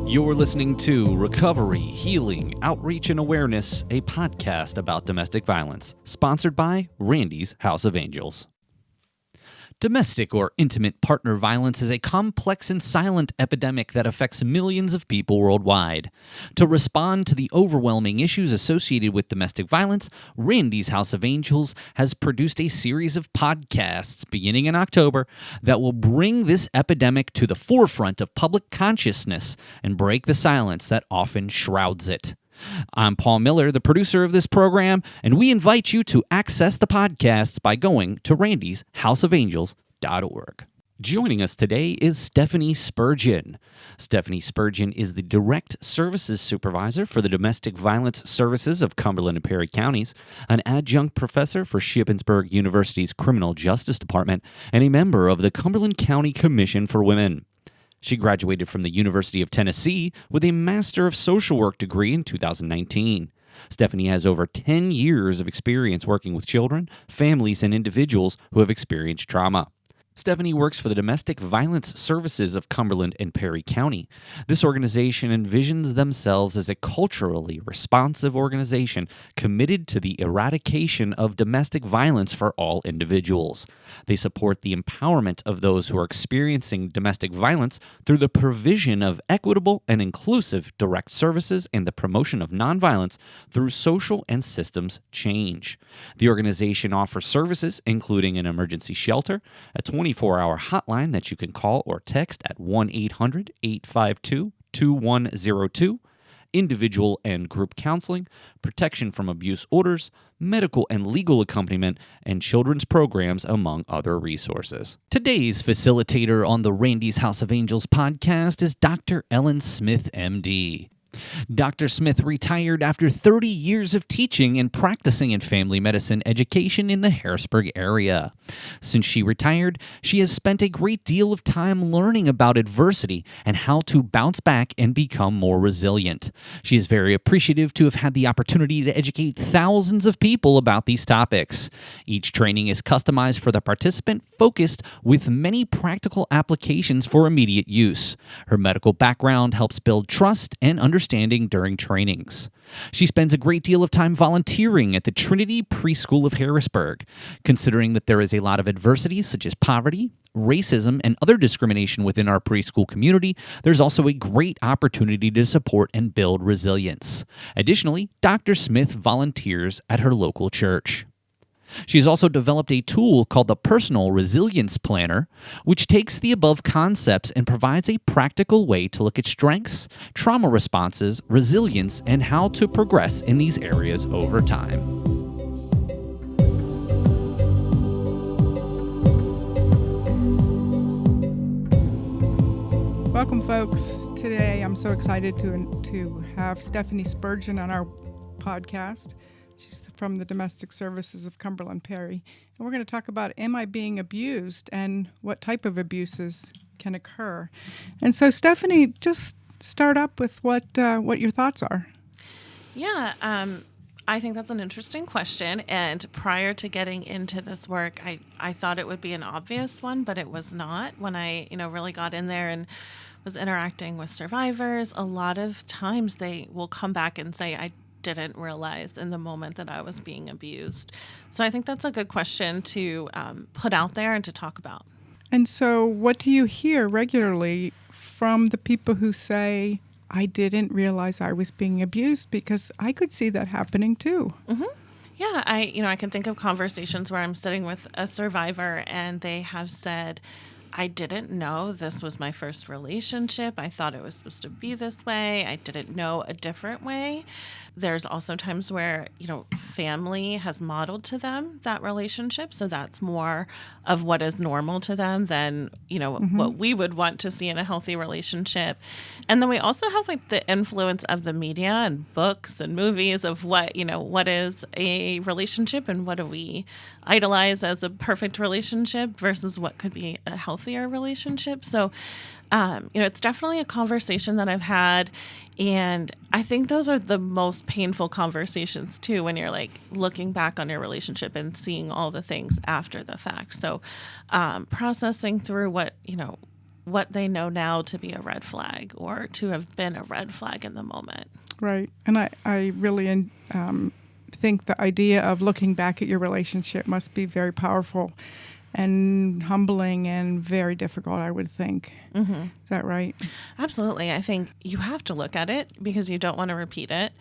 You're listening to Recovery, Healing, Outreach, and Awareness, a podcast about domestic violence, sponsored by Randy's House of Angels. Domestic or intimate partner violence is a complex and silent epidemic that affects millions of people worldwide. To respond to the overwhelming issues associated with domestic violence, Randy's House of Angels has produced a series of podcasts beginning in October that will bring this epidemic to the forefront of public consciousness and break the silence that often shrouds it. I'm Paul Miller, the producer of this program, and we invite you to access the podcasts by going to randysHouseofangels.org. Joining us today is Stephanie Spurgeon. Stephanie Spurgeon is the Direct Services Supervisor for the Domestic Violence Services of Cumberland and Perry Counties, an adjunct professor for Shippensburg University's Criminal Justice Department, and a member of the Cumberland County Commission for Women. She graduated from the University of Tennessee with a Master of Social Work degree in 2019. Stephanie has over 10 years of experience working with children, families, and individuals who have experienced trauma. Stephanie works for the Domestic Violence Services of Cumberland and Perry County. This organization envisions themselves as a culturally responsive organization committed to the eradication of domestic violence for all individuals. They support the empowerment of those who are experiencing domestic violence through the provision of equitable and inclusive direct services and the promotion of nonviolence through social and systems change. The organization offers services including an emergency shelter, a 24-hour hotline that you can call or text at 1-800-852-2102, individual and group counseling, protection from abuse orders, medical and legal accompaniment, and children's programs, among other resources. Today's facilitator on the Randy's House of Angels podcast is Dr. Ellen Smith, MD. Dr. Smith retired after 30 years of teaching and practicing in family medicine education in the Harrisburg area. Since she retired, she has spent a great deal of time learning about adversity and how to bounce back and become more resilient. She is very appreciative to have had the opportunity to educate thousands of people about these topics. Each training is customized for the participant, focused with many practical applications for immediate use. Her medical background helps build trust and understanding during trainings. She spends a great deal of time volunteering at the Trinity Preschool of Harrisburg. Considering that there is a lot of adversity such as poverty, racism, and other discrimination within our preschool community, there's also a great opportunity to support and build resilience. Additionally, Dr. Smith volunteers at her local church. She's also developed a tool called the Personal Resilience Planner, which takes the above concepts and provides a practical way to look at strengths, trauma responses, resilience, and how to progress in these areas over time. Welcome, folks. Today, I'm so excited to have Stephanie Spurgeon on our podcast. She's from the Domestic Services of Cumberland Perry. And we're going to talk about, am I being abused, and what type of abuses can occur. And so, Stephanie, just start up with what your thoughts are. Yeah, I think that's an interesting question. And prior to getting into this work, I thought it would be an obvious one, but it was not. When I really got in there and was interacting with survivors, a lot of times they will come back and say, I didn't realize in the moment that I was being abused. So I think that's a good question to put out there and to talk about. And so what do you hear regularly from the people who say, I didn't realize I was being abused? Because I could see that happening too. Mm-hmm. Yeah, I can think of conversations where I'm sitting with a survivor and they have said, I didn't know this was my first relationship. I thought it was supposed to be this way. I didn't know a different way. There's also times where, family has modeled to them that relationship. So that's more of what is normal to them than, what we would want to see in a healthy relationship. And then we also have the influence of the media and books and movies of what is a relationship and what do we idolize as a perfect relationship versus what could be a healthier relationship. So it's definitely a conversation that I've had, and I think those are the most painful conversations too, when you're looking back on your relationship and seeing all the things after the fact. So processing through what they know now to be a red flag or to have been a red flag in the moment. Right. And I really think the idea of looking back at your relationship must be very powerful and humbling and very difficult, I would think. Mm-hmm. Is that right? Absolutely. I think you have to look at it because you don't want to repeat it.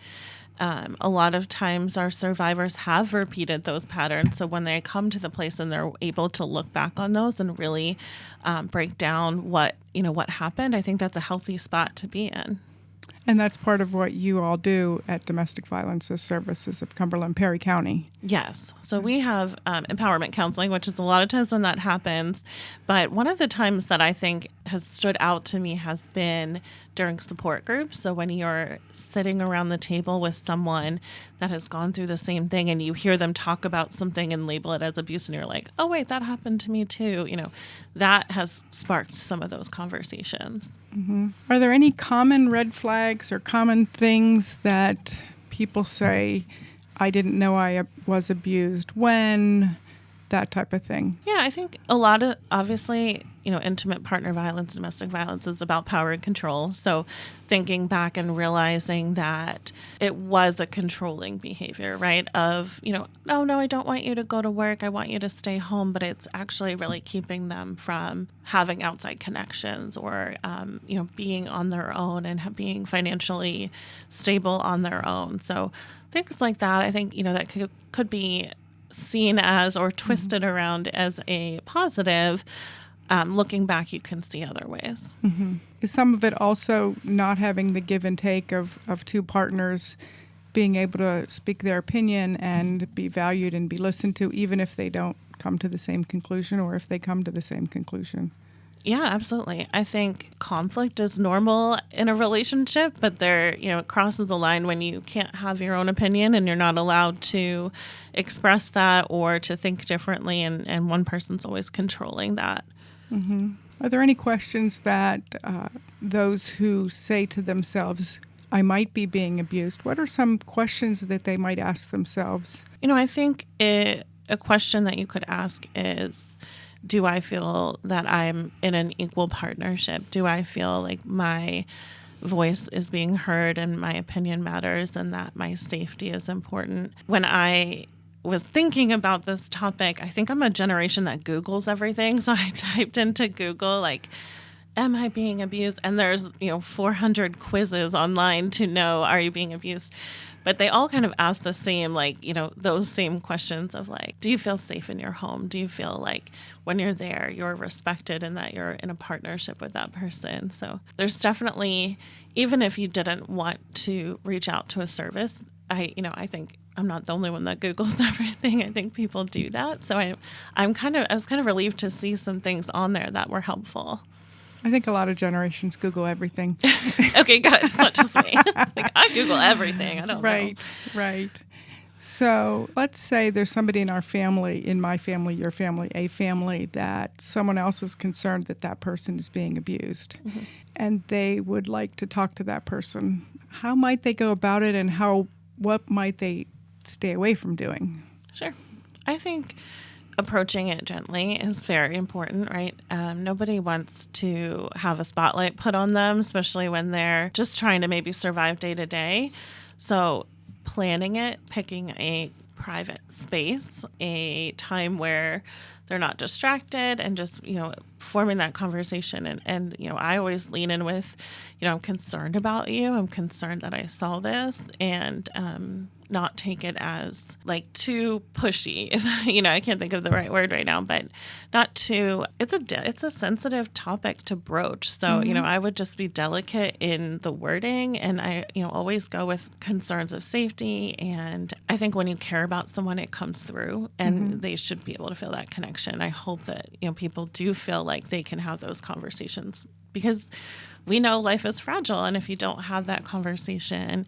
A lot of times our survivors have repeated those patterns. So when they come to the place and they're able to look back on those and really break down what happened, I think that's a healthy spot to be in. And that's part of what you all do at Domestic Violence Services of Cumberland, Perry County. Yes. So we have empowerment counseling, which is a lot of times when that happens. But one of the times that I think has stood out to me has been during support groups. So when you're sitting around the table with someone that has gone through the same thing and you hear them talk about something and label it as abuse and you're like, oh, wait, that happened to me too. That has sparked some of those conversations. Mm-hmm. Are there any common red flags or common things that people say, I didn't know I was abused when, that type of thing? Yeah, I think a lot of, obviously, intimate partner violence, domestic violence is about power and control. So thinking back and realizing that it was a controlling behavior, right? Of, oh, no, I don't want you to go to work. I want you to stay home. But it's actually really keeping them from having outside connections or, being on their own and being financially stable on their own. So things like that, I think, that could be seen as or twisted around as a positive. Looking back, you can see other ways. Mm-hmm. Is some of it also not having the give and take of two partners being able to speak their opinion and be valued and be listened to, even if they don't come to the same conclusion or if they come to the same conclusion? Yeah, absolutely. I think conflict is normal in a relationship, but it crosses a line when you can't have your own opinion and you're not allowed to express that or to think differently, and one person's always controlling that. Mm-hmm. Are there any questions that those who say to themselves, I might be being abused, what are some questions that they might ask themselves? I think a question that you could ask is, do I feel that I'm in an equal partnership? Do I feel like my voice is being heard and my opinion matters and that my safety is important? When I was thinking about this topic, I think I'm a generation that Googles everything. So I typed into Google, am I being abused? And there's, 400 quizzes online to know, are you being abused? But they all kind of ask the same, those same questions of do you feel safe in your home? Do you feel like when you're there, you're respected and that you're in a partnership with that person? So there's definitely, even if you didn't want to reach out to a service, I think I'm not the only one that Googles everything. I think people do that. So I was kind of relieved to see some things on there that were helpful. I think a lot of generations Google everything. Okay, good. It's not just me. I Google everything. I don't know. Right. So let's say there's somebody in our family, in my family, your family, a family, that someone else is concerned that person is being abused. Mm-hmm. And they would like to talk to that person. How might they go about it, and what might they stay away from doing? Sure. I think approaching it gently is very important, right? Nobody wants to have a spotlight put on them, especially when they're just trying to maybe survive day to day. So planning it, picking a private space, a time where they're not distracted, and just, forming that conversation. And I always lean in with, I'm concerned about you. I'm concerned that I saw this, and not take it as too pushy. I can't think of the right word right now, but not too, it's a sensitive topic to broach. So, Mm-hmm. I would just be delicate in the wording, and I, always go with concerns of safety. And I think when you care about someone, it comes through, and Mm-hmm. they should be able to feel that connection. I hope that, people do feel like they can have those conversations, because we know life is fragile. And if you don't have that conversation,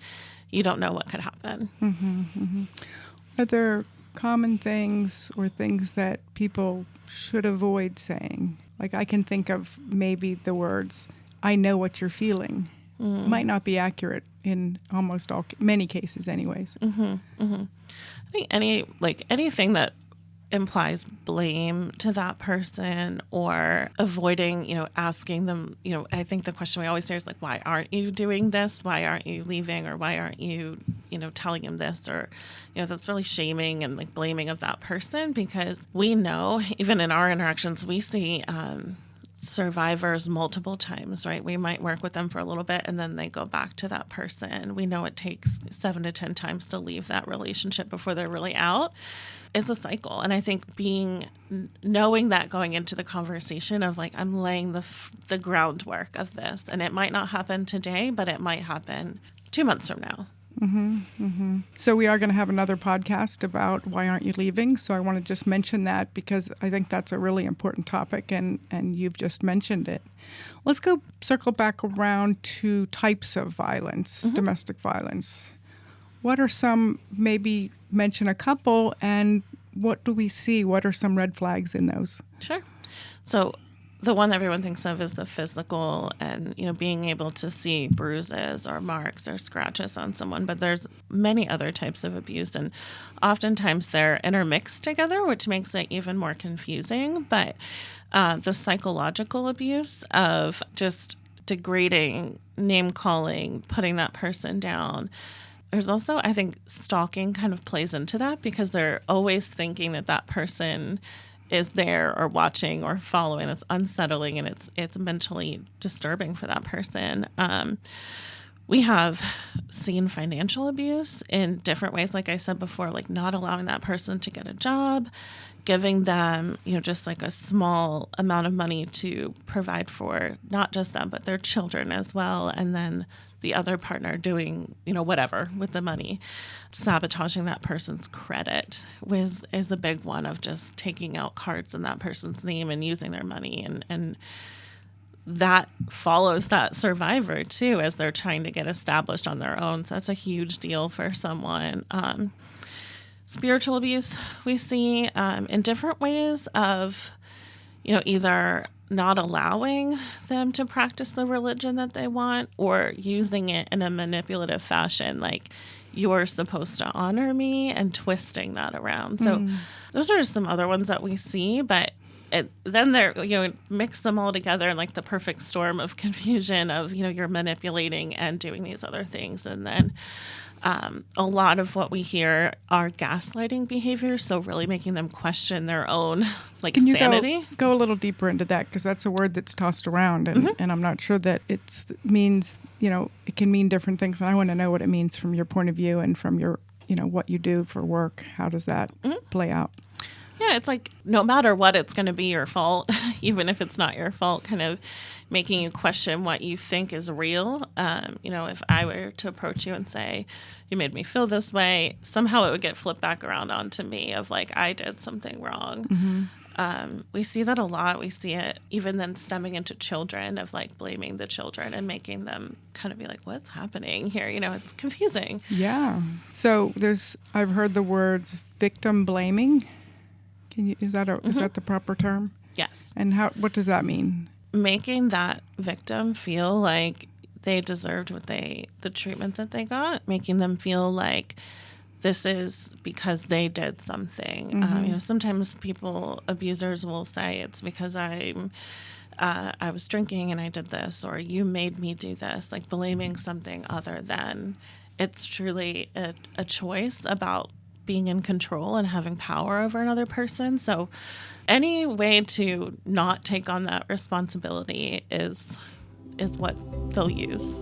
you don't know what could happen. Mm-hmm, mm-hmm. Are there common things or things that people should avoid saying? I can think of maybe the words, I know what you're feeling. Mm. Might not be accurate in many cases anyways. Mm-hmm, mm-hmm. I think anything that implies blame to that person or avoiding, asking them, I think the question we always hear is like, why aren't you doing this? Why aren't you leaving? Or why aren't you, telling him this? Or, that's really shaming and like blaming of that person, because we know, even in our interactions, we see survivors multiple times, right? We might work with them for a little bit and then they go back to that person. We know it takes 7 to 10 times to leave that relationship before they're really out. It's a cycle. And I think knowing that going into the conversation of like, I'm laying the groundwork of this, and it might not happen today, but it might happen 2 months from now. So we are going to have another podcast about why aren't you leaving. So I want to just mention that because I think that's a really important topic, and you've just mentioned it. Let's go circle back around to types of violence, domestic violence. What are some, maybe mention a couple, and what do we see? What are some red flags in those? Sure. So the one everyone thinks of is the physical and, being able to see bruises or marks or scratches on someone. But there's many other types of abuse, and oftentimes they're intermixed together, which makes it even more confusing. But the psychological abuse of just degrading, name-calling, putting that person down. There's also, I think, stalking kind of plays into that, because they're always thinking that person is there or watching or following. It's unsettling, and it's mentally disturbing for that person. We have seen financial abuse in different ways, like I said before, like not allowing that person to get a job, giving them, just like a small amount of money to provide for not just them, but their children as well. And then the other partner doing, whatever with the money. Sabotaging that person's credit is a big one, of just taking out cards in that person's name and using their money. And that follows that survivor too, as they're trying to get established on their own. So that's a huge deal for someone. Spiritual abuse we see in different ways of, either not allowing them to practice the religion that they want, or using it in a manipulative fashion, like, you're supposed to honor me, and twisting that around. So those are just some other ones that we see, but then they're, mix them all together in like the perfect storm of confusion of, you're manipulating and doing these other things. And then a lot of what we hear are gaslighting behaviors, so really making them question their own sanity. Can you go a little deeper into that, because that's a word that's tossed around, and I'm not sure that it means, it can mean different things, and I want to know what it means from your point of view and from your, what you do for work. How does that play out? Yeah, it's like no matter what, it's going to be your fault, even if it's not your fault, kind of making you question what you think is real. If I were to approach you and say, you made me feel this way, somehow it would get flipped back around onto me of like, I did something wrong. We see that a lot. We see it even then stemming into children, of like blaming the children and making them kind of be like, what's happening here? It's confusing. Yeah. So I've heard the words victim blaming. Is that the proper term? Yes. And what does that mean? Making that victim feel like they deserved the treatment that they got, making them feel like this is because they did something. Sometimes abusers will say it's because I was drinking and I did this, or you made me do this, like blaming something other than it's truly a choice about being in control and having power over another person. So any way to not take on that responsibility is what they'll use.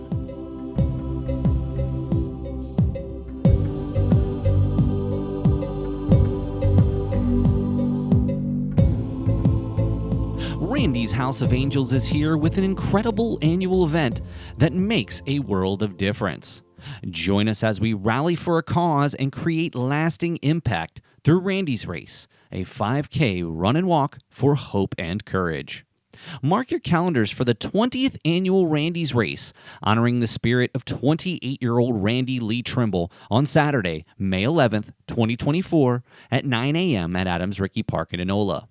Randy's House of Angels is here with an incredible annual event that makes a world of difference. Join us as we rally for a cause and create lasting impact through Randy's Race, a 5K run and walk for hope and courage. Mark your calendars for the 20th annual Randy's Race, honoring the spirit of 28-year-old Randy Lee Trimble on Saturday, May 11th, 2024 at 9 a.m. at Adams Rickey Park in Enola.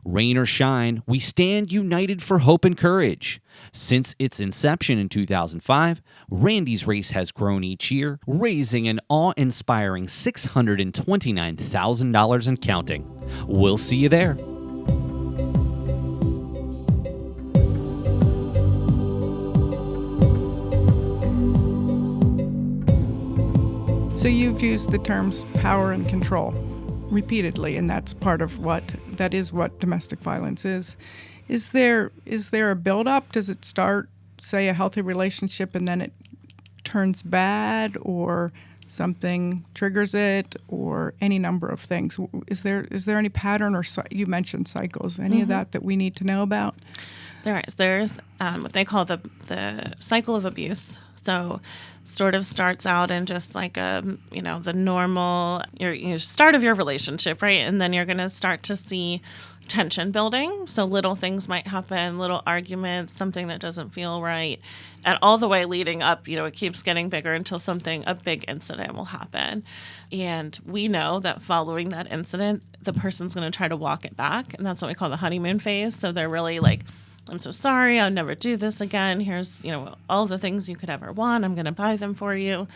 Rain or shine, we stand united for hope and courage. Since its inception in 2005, Randy's Race has grown each year, raising an awe-inspiring $629,000 and counting. We'll see you there. So you've used the terms power and control repeatedly, and that's part of what domestic violence is. Is there a buildup? Does it start, say, a healthy relationship and then it turns bad, or something triggers it, or any number of things? Is there any pattern, or you mentioned cycles? Any of that we need to know about? There is. There's what they call the cycle of abuse. So sort of starts out in just like the normal your start of your relationship, right? And then you're going to start to see tension building. So little things might happen, little arguments, something that doesn't feel right. And all the way leading up, it keeps getting bigger until a big incident will happen. And we know that following that incident, the person's going to try to walk it back. And that's what we call the honeymoon phase. So they're really like, I'm so sorry, I'll never do this again. Here's, all the things you could ever want. I'm going to buy them for you,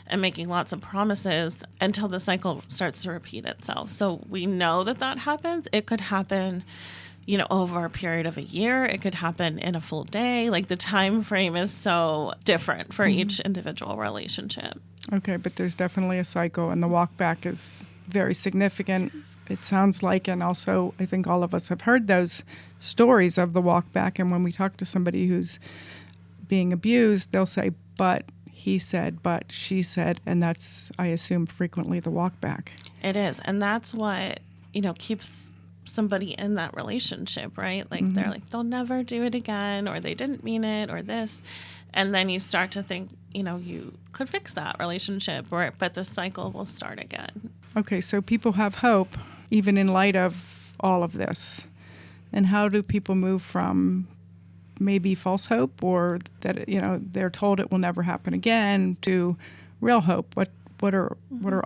and making lots of promises until the cycle starts to repeat itself. So we know that happens. It could happen, over a period of a year. It could happen in a full day. Like, the time frame is so different for each individual relationship. Okay, but there's definitely a cycle, and the walk back is very significant, it sounds like. And also, I think all of us have heard those stories of the walk back. And when we talk to somebody who's being abused, they'll say, but he said, but she said, and that's, I assume, frequently the walk back. It is. And that's what, keeps somebody in that relationship, right? Like, they're like, they'll never do it again, or they didn't mean it, or this. And then you start to think, you could fix that relationship, but the cycle will start again. Okay, so people have hope, even in light of all of this. And how do people move from maybe false hope, or that they're told it will never happen again, to real hope? What are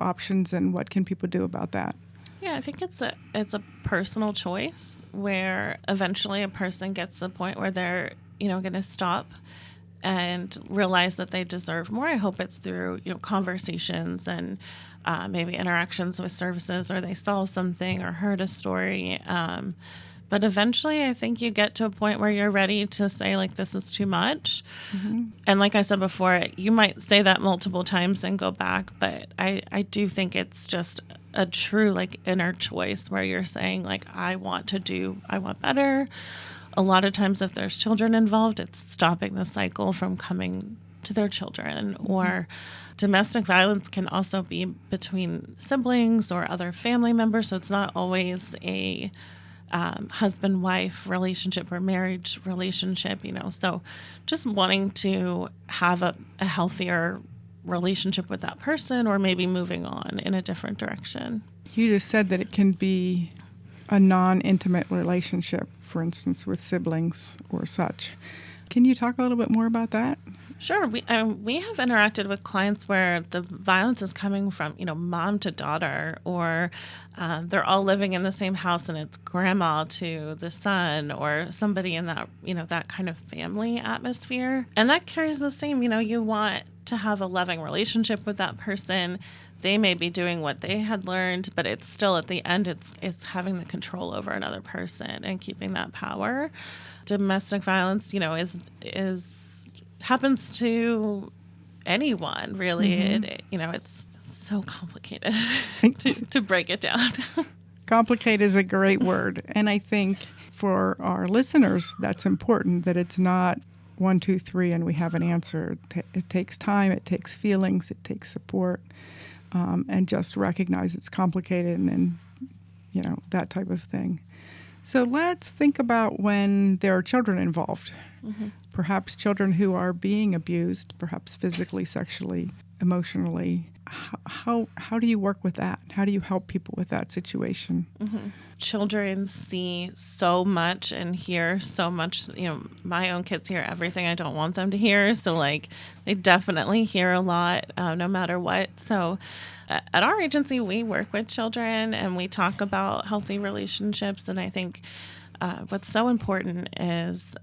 options, and what can people do about that? Yeah, I think it's a personal choice, where eventually a person gets to the point where they're going to stop and realize that they deserve more. I hope it's through conversations and maybe interactions with services, or they saw something or heard a story. But eventually, I think you get to a point where you're ready to say, like, this is too much. And like I said before, you might say that multiple times and go back. But I do think it's just a true, like, inner choice where you're saying, like, I want better. A lot of times, if there's children involved, it's stopping the cycle from coming to their children. Or domestic violence can also be between siblings or other family members. So it's not always a husband-wife relationship or marriage relationship, So just wanting to have a healthier relationship with that person, or maybe moving on in a different direction. You just said that it can be a non-intimate relationship, for instance, with siblings or such. Can you talk a little bit more about that? Sure. We have interacted with clients where the violence is coming from, mom to daughter, or they're all living in the same house and it's grandma to the son, or somebody in that, that kind of family atmosphere. And that carries the same, you want to have a loving relationship with that person. They may be doing what they had learned, but it's still, at the end, it's having the control over another person and keeping that power. Domestic violence, is happens to anyone, really. It's so complicated to break it down. Complicate is a great word. And I think for our listeners, that's important, that it's not 1, 2, 3, and we have an answer. It takes time, it takes feelings, it takes support, and just recognize it's complicated and that type of thing. So let's think about when there are children involved. Perhaps children who are being abused, perhaps physically, sexually, emotionally. How do you work with that? How do you help people with that situation? Children see so much and hear so much. My own kids hear everything I don't want them to hear. So, they definitely hear a lot, no matter what. So at our agency, we work with children and we talk about healthy relationships. And I think what's so important is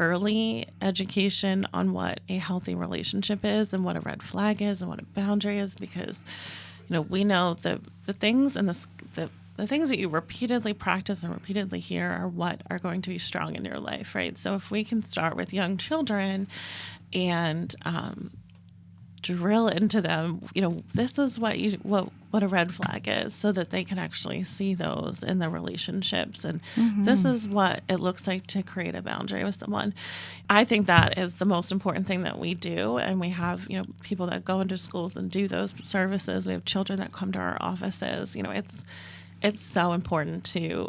early education on what a healthy relationship is and what a red flag is and what a boundary is, because we know the things and the the things that you repeatedly practice and repeatedly hear are what are going to be strong in your life, right? So if we can start with young children and drill into them, this is what a red flag is, so that they can actually see those in the relationships. And this is what it looks like to create a boundary with someone. I think that is the most important thing that we do. And we have, people that go into schools and do those services. We have children that come to our offices. It's so important to,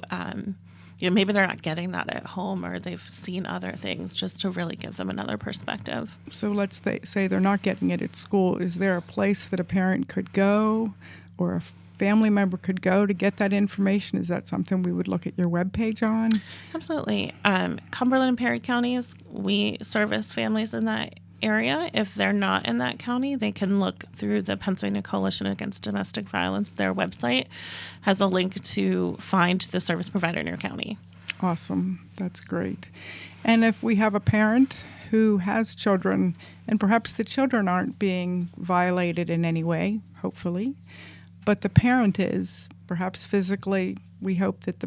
maybe they're not getting that at home, or they've seen other things, just to really give them another perspective. So let's say they're not getting it at school. Is there a place that a parent could go or a family member could go to get that information? Is that something we would look at your webpage on? Absolutely. Cumberland and Perry counties, we service families in that area. If they're not in that county, they can look through the Pennsylvania Coalition Against Domestic Violence. Their website has a link to find the service provider in your county. Awesome. That's great. And if we have a parent who has children, and perhaps the children aren't being violated in any way, hopefully, but the parent is, perhaps physically, we hope that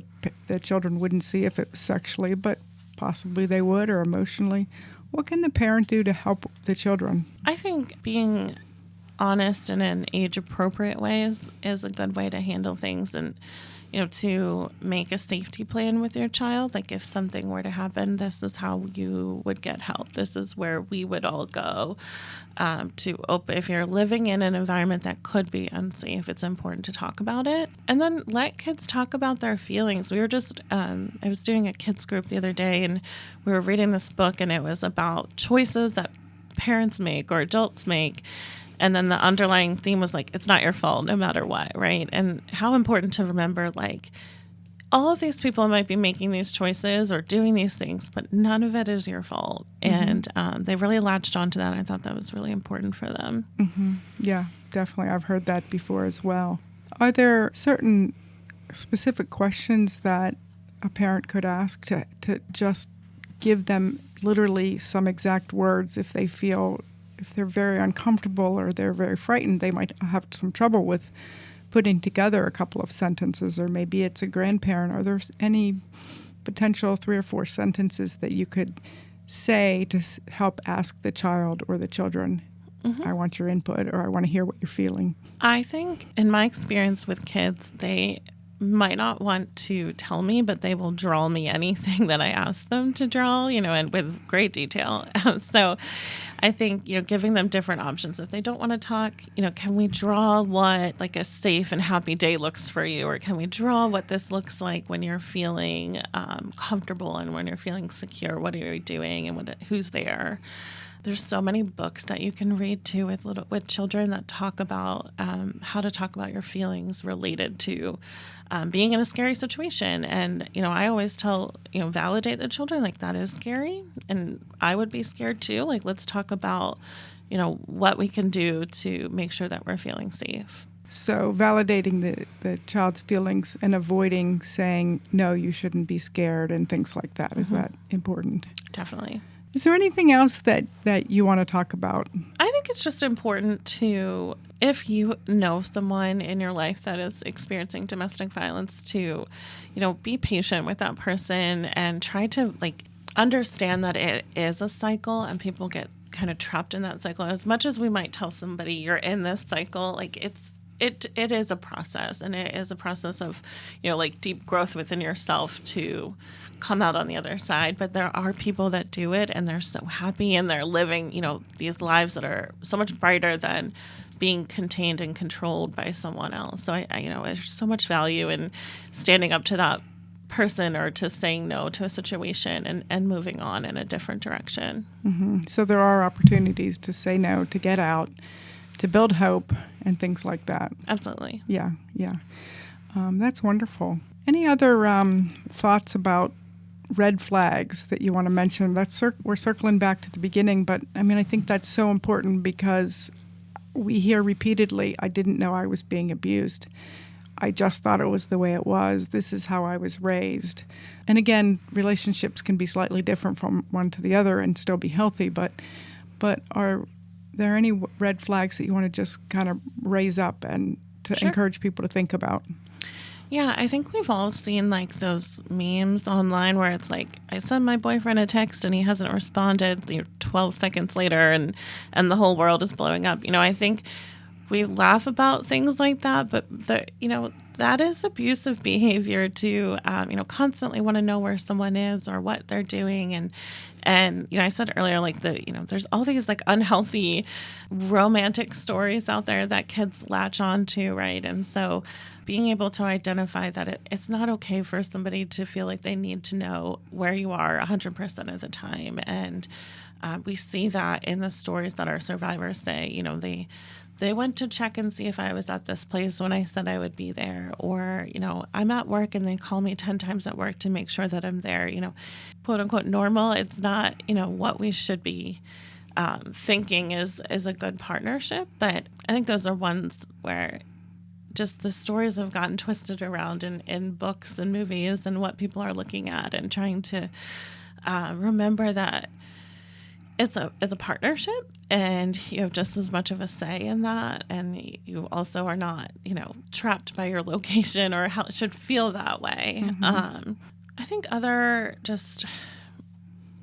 the children wouldn't see if it was sexually, but possibly they would, or emotionally. What can the parent do to help the children? I think being honest in an age-appropriate way is a good way to handle things, and to make a safety plan with your child. Like, if something were to happen, this is how you would get help. This is where we would all go if you're living in an environment that could be unsafe, it's important to talk about it. And then let kids talk about their feelings. We were just, I was doing a kids group the other day, and we were reading this book, and it was about choices that parents make or adults make. And then the underlying theme was like, it's not your fault no matter what, right? And how important to remember, like, all of these people might be making these choices or doing these things, but none of it is your fault. And they really latched onto that. I thought that was really important for them. Yeah, definitely. I've heard that before as well. Are there certain specific questions that a parent could ask to just give them literally some exact words if they feel, if they're very uncomfortable or they're very frightened, they might have some trouble with putting together a couple of sentences, or maybe it's a grandparent. Are there any potential 3 or 4 sentences that you could say to help ask the child or the children, I want your input, or I want to hear what you're feeling? I think in my experience with kids, they might not want to tell me, but they will draw me anything that I ask them to draw, and with great detail. So I think, giving them different options. If they don't want to talk, can we draw what like a safe and happy day looks for you? Or can we draw what this looks like when you're feeling comfortable and when you're feeling secure? What are you doing and who's there? There's so many books that you can read too with children that talk about how to talk about your feelings related to being in a scary situation. And, I always tell, validate the children, like, that is scary. And I would be scared too. Like, let's talk about, what we can do to make sure that we're feeling safe. So validating the child's feelings and avoiding saying, no, you shouldn't be scared and things like that. Is that important? Definitely. Is there anything else that you want to talk about? I think it's just important to, if you know someone in your life that is experiencing domestic violence, to, be patient with that person and try to, like, understand that it is a cycle and people get kind of trapped in that cycle. As much as we might tell somebody you're in this cycle, like, it is a process, and it is a process of, like, deep growth within yourself to come out on the other side. But there are people that do it, and they're so happy, and they're living, these lives that are so much brighter than being contained and controlled by someone else. So I there's so much value in standing up to that person or to saying no to a situation and moving on in a different direction. So there are opportunities to say no, to get out, to build hope, and things like that. Absolutely. Yeah. That's wonderful. Any other thoughts about red flags that you want to mention? We're circling back to the beginning, but I think that's so important because we hear repeatedly, I didn't know I was being abused. I just thought it was the way it was. This is how I was raised. And again, relationships can be slightly different from one to the other and still be healthy, but are there any red flags that you want to just kind of raise up and to encourage people to think about? Yeah, I think we've all seen like those memes online where it's like, I sent my boyfriend a text and he hasn't responded 12 seconds later, and the whole world is blowing up. I think we laugh about things like that, but that is abusive behavior to, constantly want to know where someone is or what they're doing. And I said earlier, like there's all these like unhealthy romantic stories out there that kids latch on to, right? And so being able to identify that it's not okay for somebody to feel like they need to know where you are 100% of the time. And we see that in the stories that our survivors say, they went to check and see if I was at this place when I said I would be there. Or, I'm at work and they call me 10 times at work to make sure that I'm there. Quote unquote normal. It's not, what we should be thinking is a good partnership. But I think those are ones where just the stories have gotten twisted around in books and movies and what people are looking at, and trying to remember that it's a partnership, and you have just as much of a say in that, and you also are not trapped by your location or how it should feel that way. Mm-hmm. I think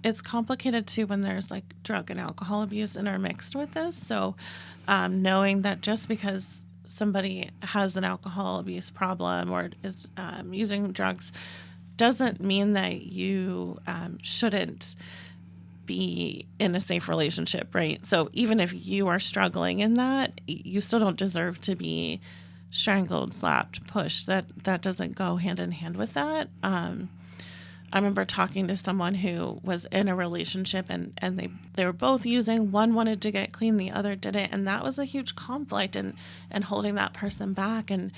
it's complicated too when there's like drug and alcohol abuse intermixed with this. So knowing that just because somebody has an alcohol abuse problem or is using drugs doesn't mean that you shouldn't be in a safe relationship, right? So even if you are struggling in that, you still don't deserve to be strangled, slapped, pushed. That doesn't go hand in hand with that. I remember talking to someone who was in a relationship and they were both using. One wanted to get clean, the other didn't. And that was a huge conflict and holding that person back. And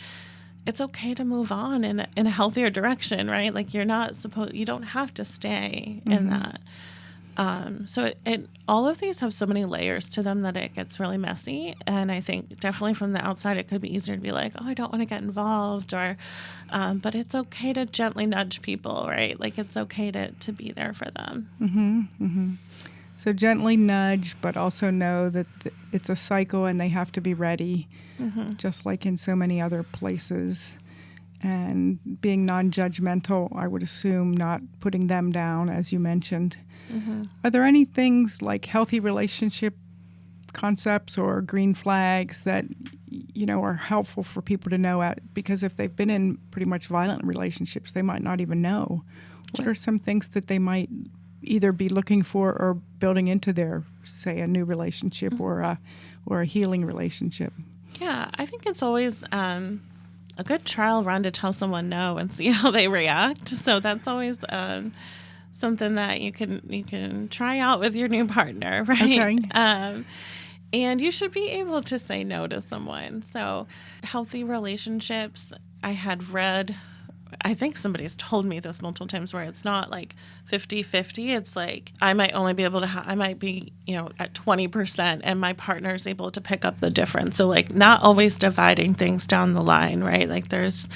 it's okay to move on in a healthier direction, right? Like you don't have to stay in that. So all of these have so many layers to them that it gets really messy. And I think definitely from the outside, it could be easier to be like, oh, I don't want to get involved, or, but it's okay to gently nudge people, right? Like it's okay to be there for them. Mm-hmm, mm-hmm. So gently nudge, but also know that it's a cycle and they have to be ready, mm-hmm. just like in so many other places. And being non-judgmental, I would assume, not putting them down, as you mentioned. Mm-hmm. Are there any things like healthy relationship concepts or green flags that, are helpful for people to know? Because if they've been in pretty much violent relationships, they might not even know. Sure. What are some things that they might either be looking for or building into their, say, a new relationship, mm-hmm. or a healing relationship? Yeah, I think it's always a good trial run to tell someone no and see how they react. So that's always something that you can try out with your new partner, right? Okay. And you should be able to say no to someone. So healthy relationships, I had read, I think somebody's told me this multiple times, where it's not like 50-50. It's like I might only be able to I might be, at 20% and my partner's able to pick up the difference. So like not always dividing things down the line, right? Like there's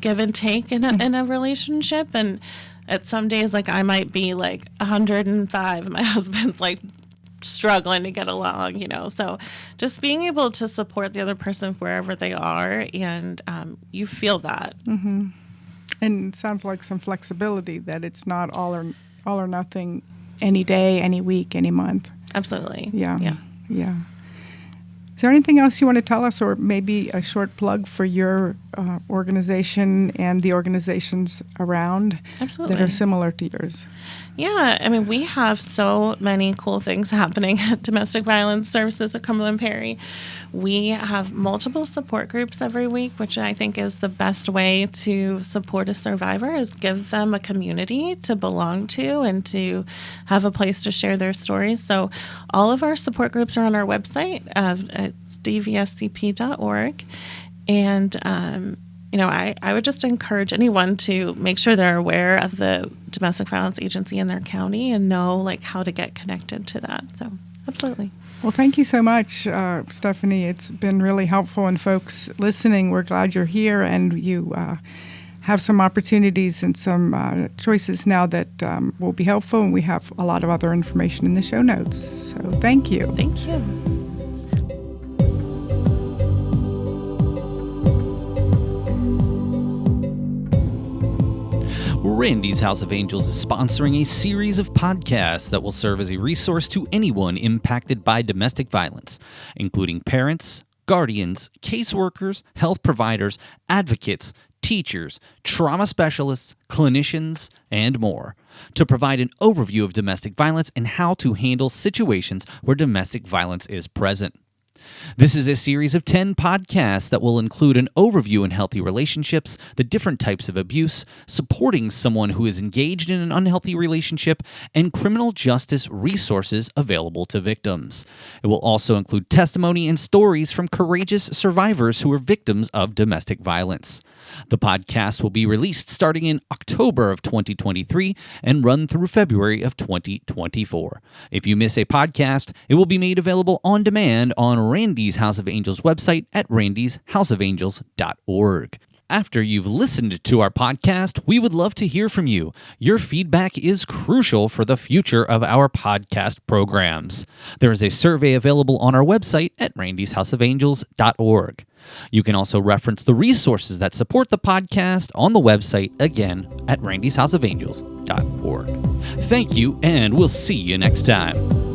give and take in a relationship. And at some days, like I might be like 105 and my husband's like struggling to get along, So just being able to support the other person wherever they are, and you feel that. Mm-hmm. And it sounds like some flexibility, that it's not all or nothing, any day, any week, any month. Absolutely. Yeah. Is there anything else you want to tell us, or maybe a short plug for your organization and the organizations around Absolutely. that are similar to yours? Yeah, I mean, we have so many cool things happening at Domestic Violence Services at Cumberland Perry. We have multiple support groups every week, which I think is the best way to support a survivor, is give them a community to belong to and to have a place to share their stories. So all of our support groups are on our website. It's dvscp.org. And I would just encourage anyone to make sure they're aware of the domestic violence agency in their county and know like how to get connected to that. So absolutely. Well, thank you so much, Stephanie. It's been really helpful, and folks listening, we're glad you're here, and you have some opportunities and some choices now that will be helpful, and we have a lot of other information in the show notes. So thank you. Thank you. Randy's House of Angels is sponsoring a series of podcasts that will serve as a resource to anyone impacted by domestic violence, including parents, guardians, caseworkers, health providers, advocates, teachers, trauma specialists, clinicians, and more, to provide an overview of domestic violence and how to handle situations where domestic violence is present. This is a series of 10 podcasts that will include an overview in healthy relationships, the different types of abuse, supporting someone who is engaged in an unhealthy relationship, and criminal justice resources available to victims. It will also include testimony and stories from courageous survivors who are victims of domestic violence. The podcast will be released starting in October of 2023 and run through February of 2024. If you miss a podcast, it will be made available on demand on Randy's House of Angels website at randyshouseofangels.org. After you've listened to our podcast, we would love to hear from you. Your feedback is crucial for the future of our podcast programs. There is a survey available on our website at randyshouseofangels.org. You can also reference the resources that support the podcast on the website, again, at randyshouseofangels.org. Thank you, and we'll see you next time.